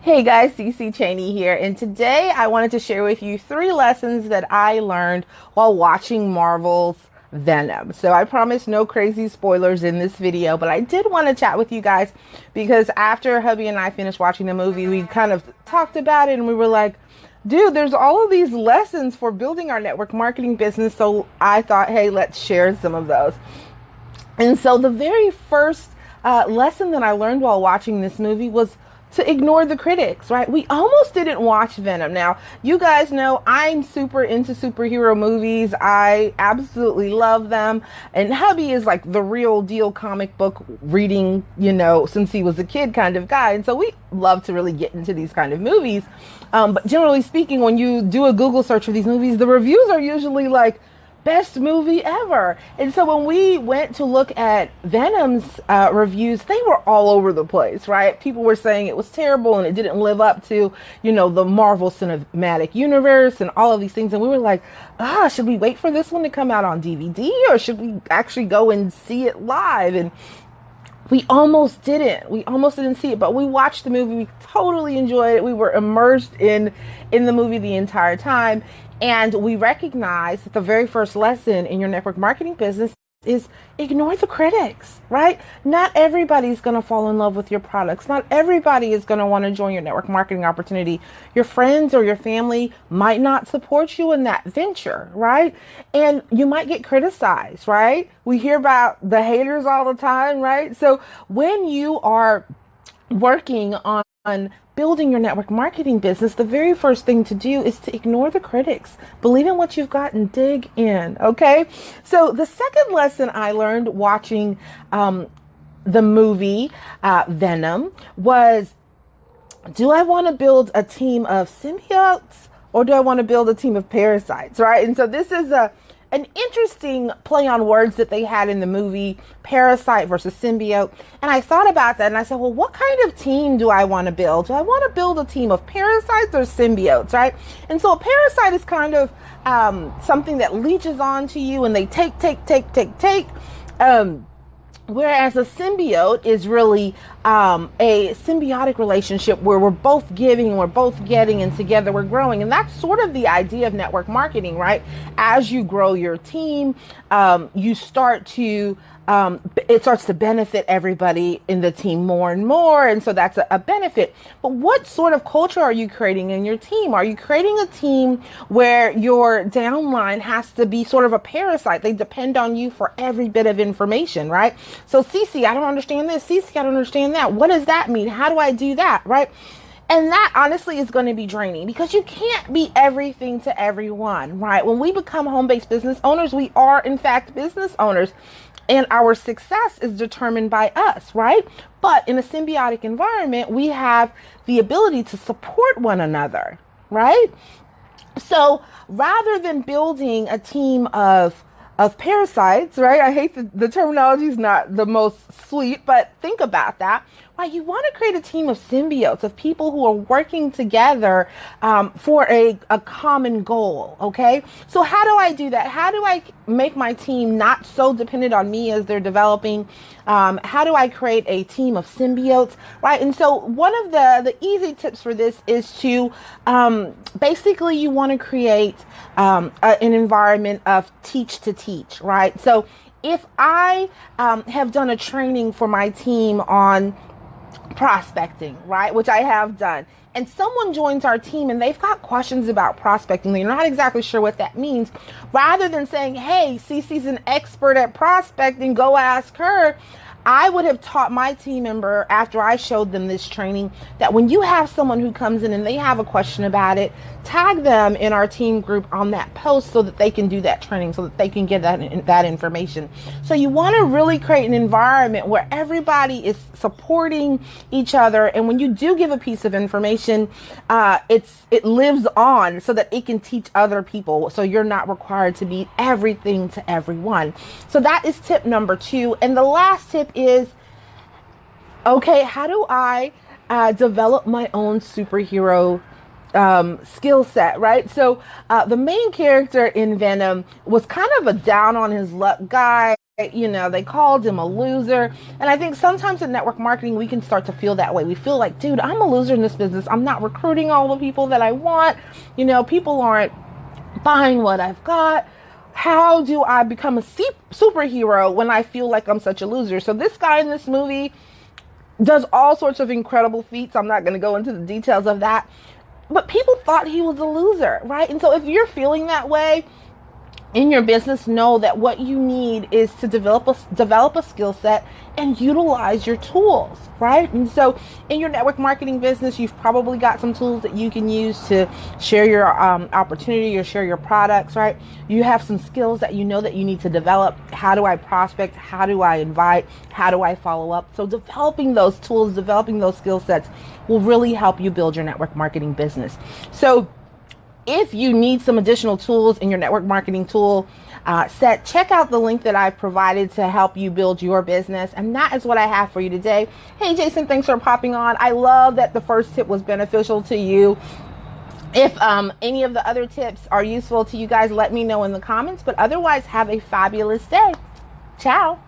Hey guys, CC Cheney here, and today I wanted to share with you three lessons that I learned while watching Marvel's Venom. So I promise no crazy spoilers in this video, but I did want to chat with you guys because after hubby and I finished watching the movie, we kind of talked about it and we were like, dude, there's all of these lessons for building our network marketing business. So I thought, hey, let's share some of those. And so the very first lesson that I learned while watching this movie was to ignore the critics, right? We almost didn't watch Venom. Now, you guys know I'm super into superhero movies. I absolutely love them. And hubby is like the real deal comic book reading, since he was a kid kind of guy. And so we love to really get into these kind of movies. But generally speaking, when you do a Google search for these movies, the reviews are usually like, best movie ever. And so when we went to look at Venom's reviews, they were all over the place, right? People were saying it was terrible and it didn't live up to, the Marvel Cinematic Universe and all of these things. And we were like, should we wait for this one to come out on DVD or should we actually go and see it live? And we almost didn't. We almost didn't see it, but we watched the movie. We totally enjoyed it. We were immersed in the movie the entire time. And we recognized that the very first lesson in your network marketing business is ignore the critics, right? Not everybody's going to fall in love with your products. Not everybody is going to want to join your network marketing opportunity. Your friends or your family might not support you in that venture, right? And you might get criticized, right? We hear about the haters all the time, right? So when you are working on building your network marketing business, the very first thing to do is to ignore the critics. Believe in what you've got and dig in, okay? So the second lesson I learned watching the movie Venom was, do I want to build a team of symbiotes or do I want to build a team of parasites, right? And so this is an interesting play on words that they had in the movie, parasite versus symbiote. And I thought about that and I said, well, what kind of team do I want to build? Do I want to build a team of parasites or symbiotes, right? And so a parasite is kind of something that leeches onto you and they take. Whereas a symbiote is really a symbiotic relationship where we're both giving, we're both getting, and together we're growing. And that's sort of the idea of network marketing, right? As you grow your team, you start to it starts to benefit everybody in the team more and more. And so that's a benefit. But what sort of culture are you creating in your team? Are you creating a team where your downline has to be sort of a parasite? They depend on you for every bit of information, right? So Cece, I don't understand this. Cece, I don't understand that. What does that mean? How do I do that, right? And that honestly is going to be draining because you can't be everything to everyone, right? When we become home-based business owners, we are in fact business owners. And our success is determined by us, right? But in a symbiotic environment, we have the ability to support one another, right? So rather than building a team of parasites, right? I hate the terminology is not the most sweet, but think about that. Right? You want to create a team of symbiotes, of people who are working together for a common goal, okay? So how do I do that? How do I make my team not so dependent on me as they're developing? How do I create a team of symbiotes, right? And so one of the easy tips for this is to basically you want to create an environment of teach to teach, right? So if I have done a training for my team on prospecting, right, which I have done, and someone joins our team and they've got questions about prospecting, they're not exactly sure what that means, rather than saying, hey, Cece's an expert at prospecting, go ask her, I would have taught my team member after I showed them this training that when you have someone who comes in and they have a question about it, tag them in our team group on that post so that they can do that training, so that they can get that information. So you want to really create an environment where everybody is supporting each other. And when you do give a piece of information, it lives on so that it can teach other people. So you're not required to be everything to everyone. So that is tip number 2. And the last tip is, okay, how do I develop my own superhero skill set, right? So the main character in Venom was kind of a down on his luck guy. You know, they called him a loser. And I think sometimes in network marketing, we can start to feel that way. We feel like, dude, I'm a loser in this business. I'm not recruiting all the people that I want. You know, people aren't buying what I've got. How do I become a superhero when I feel like I'm such a loser? So this guy in this movie does all sorts of incredible feats. I'm not going to go into the details of that. But people thought he was a loser, right? And so if you're feeling that way in your business, know that what you need is to develop a skill set and utilize your tools, right? And so in your network marketing business, you've probably got some tools that you can use to share your opportunity or share your products, right? You have some skills that you know that you need to develop. How do I prospect? How do I invite? How do I follow up? So developing those tools, developing those skill sets will really help you build your network marketing business. So if you need some additional tools in your network marketing tool set, check out the link that I've provided to help you build your business. And that is what I have for you today. Hey, Jason, thanks for popping on. I love that the first tip was beneficial to you. If any of the other tips are useful to you guys, let me know in the comments. But otherwise, have a fabulous day. Ciao.